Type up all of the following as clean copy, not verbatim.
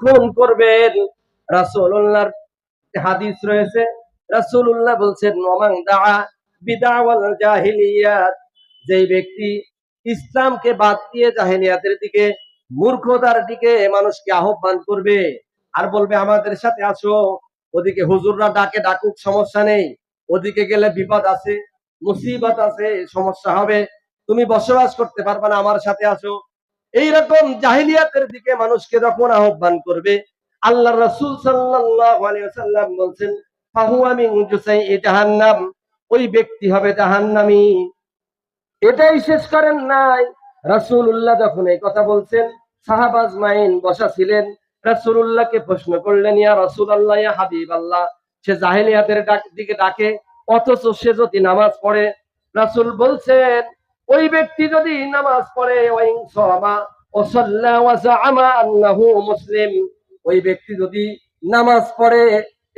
খুন করবেন। রাসূলুল্লাহর হাদিস রয়েছে, রাসূলুল্লাহ বলছেন ওমান দাআ বিদাওয়াল জাহিলিয়াত, যেই ব্যক্তি ইসলামকে বাদ দিয়ে জাহেলিয়াতের দিকে, মূর্খতার দিকে মানুষকে আহ্বান করবে আর বলবে আমাদের সাথে আসো, ওদিকে হুজুররা ডাকে ডাকুক, সমস্যা নেই, ওদিকে গেলে বিপদ আছে, মুসিবত আছে, সমস্যা হবে, তুমি বসবাস করতে পারবে না, আমার সাথে আসো, এইরকম জাহিলিয়াতের দিকে মানুষকে যখন আহ্বান করবে, আল্লাহ রাসূল সাল্লাল্লাহু আলাইহি ওয়াসাল্লাম বলছেন ফাহুয়া মিন জুসাই জাহান্নাম, ওই ব্যক্তি হবে জাহান্নামী। এটাই শেষ করেন নাই, রাসূলুল্লাহ যখন এই কথা বলছেন, সাহাবা আজমাইন বসা ছিলেন, রাসূলুল্লাহকে প্রশ্ন করলেন, ইয়া রাসূলুল্লাহ, ইয়া হাবিবাল্লাহ, সে জাহেলিয়াতের দিকে ডাকে, অথচ সে যদি নামাজ পড়ে। রাসূল বলছেন, ওই ব্যক্তি যদি নামাজ পড়ে, ওয়াইন সামা ও সাল্লা ওয়া জাআমা আন্নাহু মুসলিম, ওই ব্যক্তি যদি নামাজ পড়ে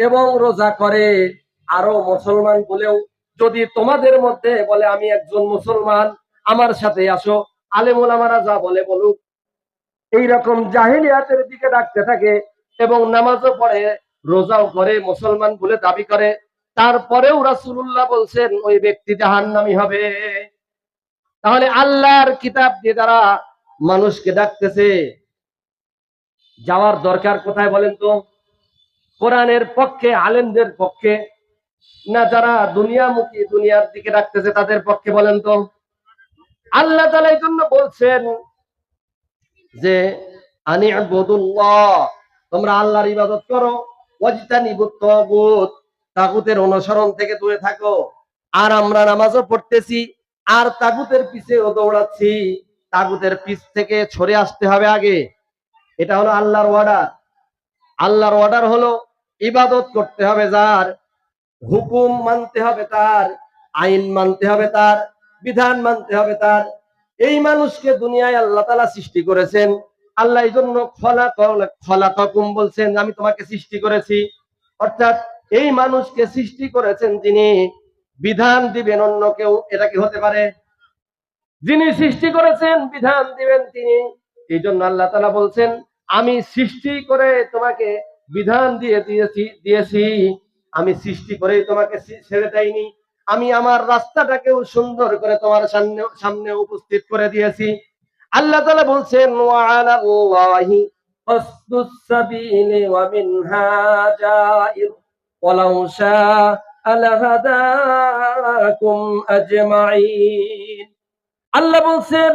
এবং রোজা করে, আরো মুসলমান বলেও যদি তোমাদের মধ্যে বলে আমি একজন মুসলমান, আমার সাথে আসো, আলেম ওলামারা যা বলে বলুক, এইরকম জাহিলিয়াতের দিকে ডাকতে থাকে এবং নামাজও পড়ে, রোজাও করে, মুসলমান বলে দাবি করে, তারপরেও রাসূলুল্লাহ বলছেন ওই ব্যক্তি জাহান্নামী হবে। তাহলে আল্লাহর কিতাব দিয়ে যারা মানুষকে ডাকতেছে, যাওয়ার দরকার কোথায় বলেন তো? কোরআনের পক্ষে, আলেমদের পক্ষে, না যারা দুনিয়ামুখী, দুনিয়ার দিকে ডাকতেছে তাদের পক্ষে বলেন তো? আল্লাহ তাআলা এই জন্য বলছেন যে আনি'বুদুল্লাহ, তোমরা আল্লাহর ইবাদত করো, ওয়াজতানিবুত তাগুত, তাগুতের অনুসরণ থেকে দূরে থাকো। আর আমরা নামাজও পড়তেছি আর তাগুতের পিছেও দৌড়াচ্ছি, তাগুতের পিছ থেকে সরে আসতে হবে আগে। এটা হলো আল্লাহর ওয়ার্ডার। আল্লাহর ওয়ার্ডার হলো ইবাদত করতে হবে যার, হুকুম মানতে হবে তার, আইন মানতে হবে তার, বিধান মানতে হবে তার। এই মানুষকে দুনিয়ায় আল্লাহ তাআলা সৃষ্টি করেছেন। আল্লাহ এই জন্য খলাকাকুম বলছেন, আমি তোমাকে সৃষ্টি করেছি, অর্থাৎ এই মানুষকে সৃষ্টি করেছেন যিনি, বিধান দিবেন অন্য কেউ, এটা কি হতে পারে? যিনি সৃষ্টি করেছেন বিধান দিবেন তিনি। এই জন্য আল্লাহ তাআলা বলছেন আমি সৃষ্টি করে তোমাকে বিধান দিয়েছি, আমি সৃষ্টি করে তোমাকে ছেড়ে দেইনি, আমি আমার রাস্তাটাকেও সুন্দর করে তোমার সামনে উপস্থিত করে দিয়েছি। আল্লাহ তাআলা বলছেন ওয়া আলাল্লাহি ফাসদুস সাবিলি ওয়া মিনহা জাইর ওয়ালাউ শাআ লাহাদাকুম আজমাইন। আল্লাহ বলছেন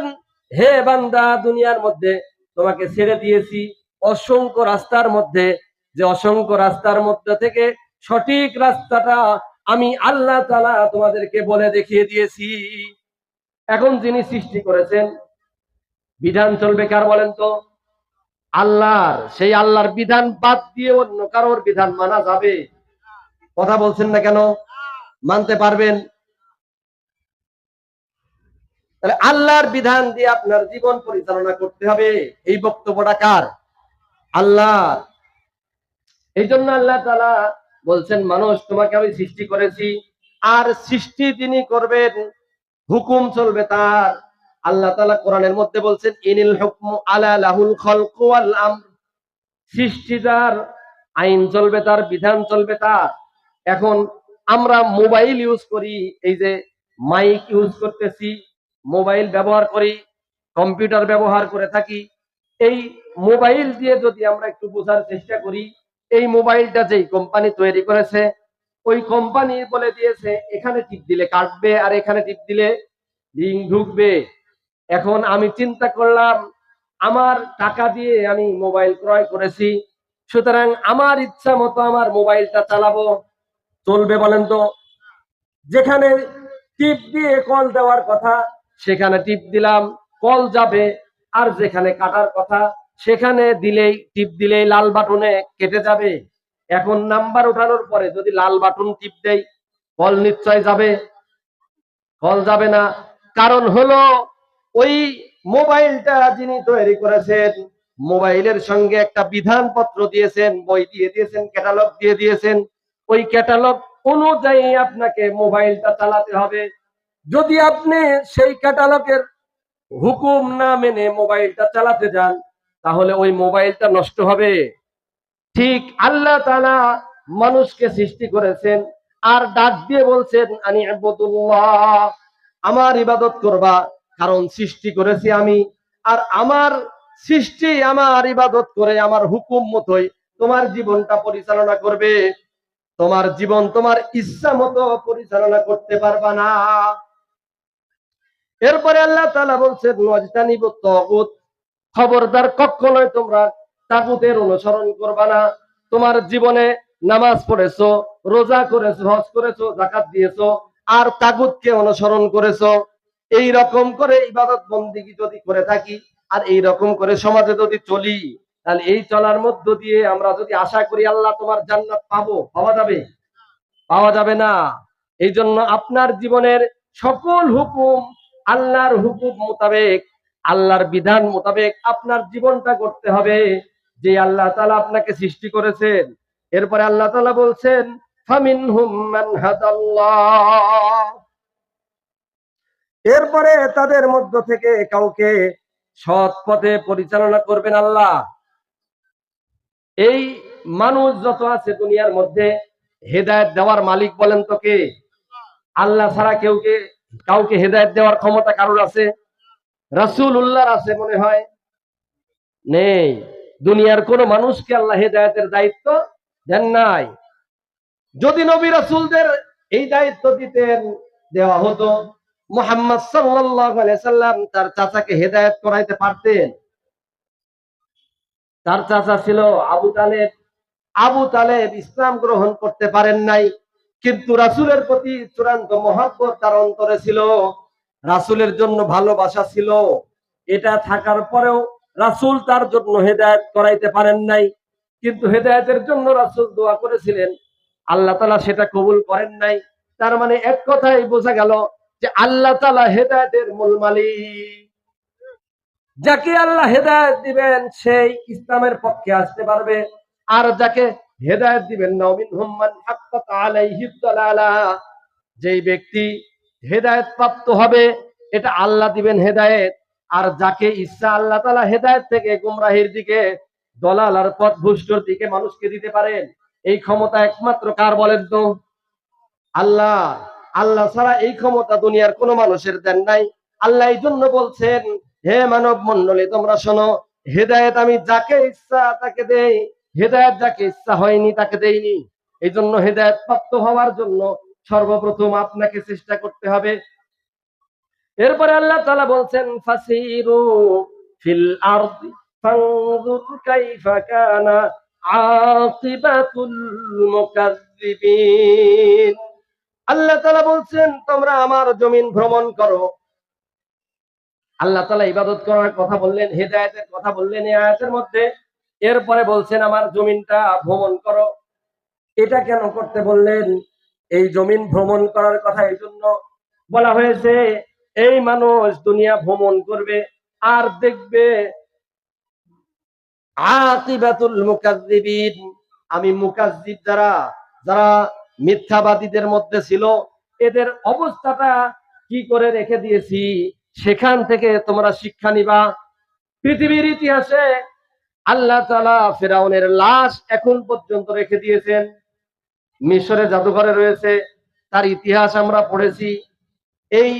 হে বান্দা, দুনিয়ার মধ্যে তোমাকে ছেড়ে দিয়েছি অসংখ্য রাস্তার মধ্যে, যে অসংখ্য রাস্তার মধ্যে থেকে সঠিক রাস্তাটা আমি আল্লাহ তাআলা তোমাদেরকে বলে দেখিয়ে দিয়েছি। এখন যিনি সৃষ্টি করেছেন, বিধান চলবে কার বলেন তো? আল্লাহর। সেই আল্লাহর বিধান বাদ দিয়ে অন্য কারোর বিধান মানা যাবে? কথা বলছেন না কেন? মানতে পারবেন? তাহলে আল্লাহর বিধান দিয়ে আপনার জীবন পরিচালনা করতে হবে। এই বক্তব্যটা কার? আল্লাহ। এই জন্য আল্লাহ তাআলা বলছেন মানুষ তোমাকে আমি সৃষ্টি করেছি, আর সৃষ্টি যিনি করবেন, হুকুম চলবে তার। আল্লাহ তাআলা কোরআনের মধ্যে বলছেন ইনিল হুকমু আলা লাহুল খালকু ওয়াল আমর, সৃষ্টি যার, আইন চলবে তার, বিধান চলবে তার। এখন আমরা মোবাইল ইউজ করি, এই যে মাইক ইউজ করতেছি, মোবাইল ব্যবহার করি, কম্পিউটার ব্যবহার করে থাকি, এই মোবাইল দিয়ে যদি আমরা একটু বোঝার চেষ্টা করি, এই মোবাইলটা যেই কোম্পানি তৈরি করেছে, ওই কোম্পানি বলে দিয়েছে এখানে টিপ দিলে কাটবে আর এখানে টিপ দিলে রিং ঢুকবে। এখন আমি চিন্তা করলাম আমার টাকা দিয়ে আমি মোবাইল ক্রয় করেছি, সুতরাং আমার ইচ্ছা মতো আমার মোবাইলটা চালাবো, চলবে বলেন তো? যেখানে টিপ দিয়ে কল দেওয়ার কথা সেখানে টিপ দিলাম, কল যাবে, আর যেখানে কাটার কথা সেখানে টিপ দিলেই লাল বাটনে কেটে যাবে। এখন নাম্বার ওঠানোর পরে যদি লাল বাটন টিপ দেই, কল নিশ্চয় যাবে? কল যাবে না। কারণ হলো ওই মোবাইলটা যিনি তৈরি করেছেন, মোবাইলের সঙ্গে একটা বিধান পত্র দিয়েছেন, বই দিয়ে দিয়েছেন, ক্যাটালগ দিয়ে দিয়েছেন। ওই ক্যাটালগ অনুযায়ী আপনাকে মোবাইলটা চালাতে হবে। যদি আপনি সেই ক্যাটালগের হুকুম না মেনে মোবাইলটা চালাতে যান, তাহলে ওই মোবাইলটা নষ্ট হবে। ঠিক আল্লাহ তাআলা মানুষকে সৃষ্টি করেছেন আর ডাক দিয়ে বলছেন আনি ইবাদুল্লাহ, আমার ইবাদত করবা, কারণ সৃষ্টি করেছি আমি। আর আমার সৃষ্টি আমার ইবাদত করে আমার হুকুম মতোই তোমার জীবনটা পরিচালনা করবে। তোমার জীবন তোমার ইচ্ছা মতো পরিচালনা করতে পারবা না। এরপরে আল্লাহ তাআলা বলছেন ওয়াজতানিবুত তাগুত, খবরদার কখনোই তোমরা তাগুতের অনুসরণ করবা না। তোমার জীবনে নামাজ পড়েছো, রোজা করেছো, হজ করেছো, যাকাত দিয়েছো, আর তাগুতকে অনুসরণ করেছো। এই রকম করে ইবাদত বন্দেগী যদি করে থাকি আর এই রকম করে সমাজে যদি চলি, তাহলে এই চলার মধ্য দিয়ে আমরা যদি আশা করি আল্লাহ তোমার জান্নাত পাবো, পাওয়া যাবে? পাওয়া যাবে না। এই জন্য আপনার জীবনের সকল হুকুম আল্লাহর হুকুম মোতাবেক, আল্লাহর বিধান মোতাবেক আপনার জীবনটা করতে হবে, যে আল্লাহ তাআলা আপনাকে সৃষ্টি করেছেন। এরপরে আল্লাহ তাআলা বলছেন ফামিনহুম মান হাদাল্লাহ, এরপরে তাদের মধ্য থেকে কাউকে সৎ পথে পরিচালনা করবেন আল্লাহ। এই মানুষ যত আছে দুনিয়ার মধ্যে, হেদায়েত দেওয়ার মালিক বলেন তো কে? আল্লাহ ছাড়া কাউকে হেদায়েত দেওয়ার ক্ষমতা কারোর আছে? রাসূলুল্লাহর আছে মনে হয়? নেই। দুনিয়ার কোন মানুষকে আল্লাহ হেদায়েতের দায়িত্ব দেন নাই। যদি নবী রাসূলদের এই দায়িত্ব দেওয়া হতো, মুহাম্মদ সাল্লাল্লাহু আলাইহি সাল্লাম তার চাচাকে হেদায়েত করাইতে পারতেন? তার চাচা ছিল আবু তালেব। আবু তালেব ইসলাম গ্রহণ করতে পারেন নাই, কিন্তু রাসূলের প্রতি চূড়ান্ত মহব্বত তার অন্তরে ছিল, রাসূলের জন্য ভালোবাসা ছিল। এটা থাকার পরেও রাসূল তার জন্য হেদায়েত করাইতে পারেন নাই, কিন্তু হেদায়েতের জন্য রাসূল দোয়া করেছিলেন, আল্লাহ তাআলা সেটা কবুল করেন নাই। তার মানে এক কথায় বোঝা গেল যে আল্লাহ তাআলা হেদায়েতের মূল মালিক। যাকে আল্লাহ হেদায়েত দিবেন সেই ইসলামের পক্ষে আসতে পারবে, আর যাকে হেদায়েত দিবেন না, মিনহুম মান হাক্কাত আলাইহি দালালা, যেই ব্যক্তি হেদায়েত প্রাপ্ত হবে এটা আল্লাহ দিবেন হেদায়েত। আর যাকে ইচ্ছা আল্লাহ তাআলা হেদায়েত থেকে গুমরাহির দিকে, দলাল আর পথভ্রষ্টর দিকে মানুষকে দিতে পারেন। এই ক্ষমতা একমাত্র কার বলেন তো? আল্লাহ। আল্লাহ ছাড়া এই ক্ষমতা দুনিয়ার কোনো মানুষের দেন নাই। আল্লাহ এই জন্য বলছেন, হে মানব মণ্ডলী তোমরা শোনো, হেদায়েত আমি যাকে ইচ্ছা তাকে দেই, হেদায়েত যাকে ইচ্ছা হয়নি তাকে দেইনি। এই জন্য হেদায়েত প্রাপ্ত হওয়ার জন্য সর্বপ্রথম আপনাকে চেষ্টা করতে হবে। এরপরে আল্লাহ তাআলা বলছেন ফাসিরু ফিল আরদি ফানজুর কাইফা কানা আকিবাতুল মুকাজ্জিবিন। আল্লাহ তাআলা বলছেন তোমরা আমার জমিন ভ্রমণ করো। আল্লাহ তাআলা ইবাদত করার কথা বললেন, হেদায়েতের কথা বললেন এই আয়াতের মধ্যে। এরপরে বলছেন আমার জমিনটা ভ্রমণ করো। এটা কেন করতে বললেন? এই জমিন ভ্রমণ করার কথা এই জন্য বলা হয়েছে, এই মানুষ দুনিয়া ভ্রমণ করবে আর দেখবে আকিবাতুল মুকাজ্জিবিন, আমি মুকাজ্জিব যারা যারা মিথ্যাবাদীদের মধ্যে ছিল এদের অবস্থাটা কি করে রেখে দিয়েছি, সেখান থেকে তোমরা শিক্ষা নিবা। পৃথিবীর ইতিহাসে আল্লাহ তাআলা ফিরাউনের লাশ এখন পর্যন্ত রেখে দিয়েছেন, মিশরের জাদুঘরে রয়েছে, তার ইতিহাস আমরা পড়েছি। এই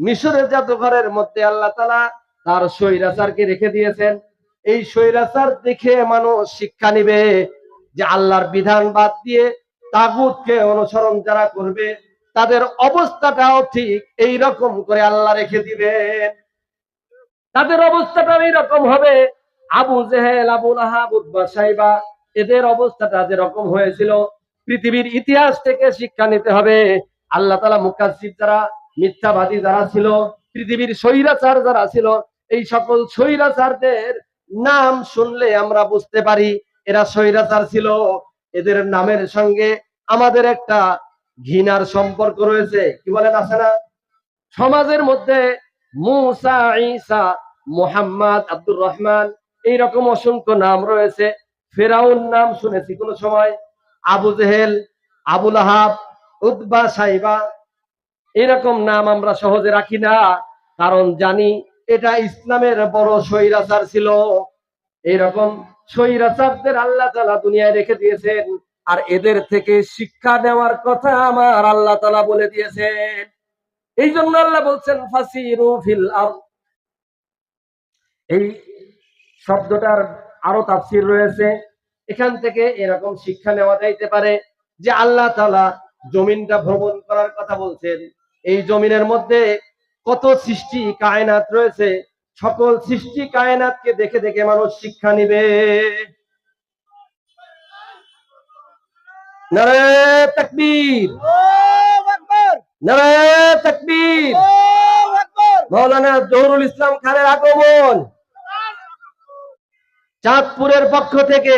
মিশরের জাদুঘরের মধ্যে আল্লাহ তাআলা তার স্বৈরাচারকে রেখে দিয়েছেন। এই স্বৈরাচার দেখে মানুষ শিক্ষা নিবে যে আল্লাহর বিধান বাদ দিয়ে তাগুতকে অনুসরণ যারা করবে তাদের অবস্থাটাও ঠিক এই রকম করে আল্লাহ রেখে দিবেন। তাদের অবস্থাটাও এইরকম হবে। আবু জেহেল, আবু লাহাব, উতবা, সাইবা, এদের অবস্থাটা যেরকম হয়েছিল, পৃথিবীর ইতিহাস থেকে শিক্ষা নিতে হবে। আল্লাহ তাআলা মুকাজ্জিব যারা, মিথ্যাবাদী যারা ছিল, পৃথিবীর স্বৈরাচার যারা ছিল, এই সকল স্বৈরাচারদের নাম শুনলে আমরা বুঝতে পারি এরা স্বৈরাচার ছিল। এদের নামের সঙ্গে আমাদের একটা ঘৃণার সম্পর্ক রয়েছে, কি বলেন, আছে না? সমাজের মধ্যে মুসা, ঈসা, মুহাম্মদ, আব্দুর রহমান, এইরকম অসংখ্য নাম রয়েছে। ফেরাউন নাম শুনেছি কোন সময়? আবু জেহেল, আবু লাহাব, উতবা, সাইবা, এরকম নাম আমরা সহজে রাখি না, কারণ জানি এটা ইসলামের বড় স্বৈরাচার ছিল। এইরকম স্বৈরাচারদের আল্লাহ তাআলা দুনিয়ায় রেখে দিয়েছেন, আর এদের থেকে শিক্ষা নেওয়ার কথা আমার আল্লাহ তাআলা বলে দিয়েছেন। এই জন্য আল্লাহ বলছেন ফাসিরু ফিল আরদ। এই শব্দটার আরো তাফসীর রয়েছে। এখান থেকে এরকম শিক্ষা নেওয়া যাইতে পারে যে আল্লাহ তাআলা জমিনটা ভ্রমণ করার কথা বলছেন। এই জমিনের মধ্যে কত সৃষ্টি কায়নাত রয়েছে, সকল সৃষ্টি কায়নাতকে দেখে দেখে মানুষ শিক্ষা নিবে। নারায়ে তাকবীর, নারায়ে তাকবীর। মাওলানা জহুরুল ইসলাম খানের আগমন চাঁদপুরের পক্ষ থেকে।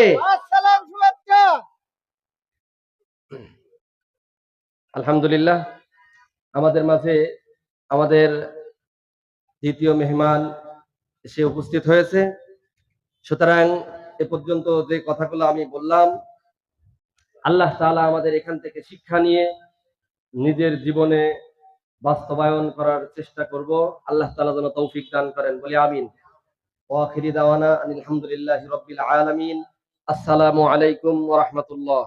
আলহামদুলিল্লাহ, আমাদের মাঝে আমাদের দ্বিতীয় মেহমান এসে উপস্থিত হয়েছে। সুতরাং এ পর্যন্ত যে কথাগুলো আমি বললাম, আল্লাহ তাআলা আমাদের এখান থেকে শিক্ষা নিয়ে নিজের জীবনে বাস্তবায়ন করার চেষ্টা করব। আল্লাহ তাআলা যেন তৌফিক দান করেন, বলি আমিন। ওয়া আখিরি দাওয়ানা আলহামদুলিল্লাহি রাব্বিল আলামিন। আসসালামু আলাইকুম ওয়া রাহমাতুল্লাহ।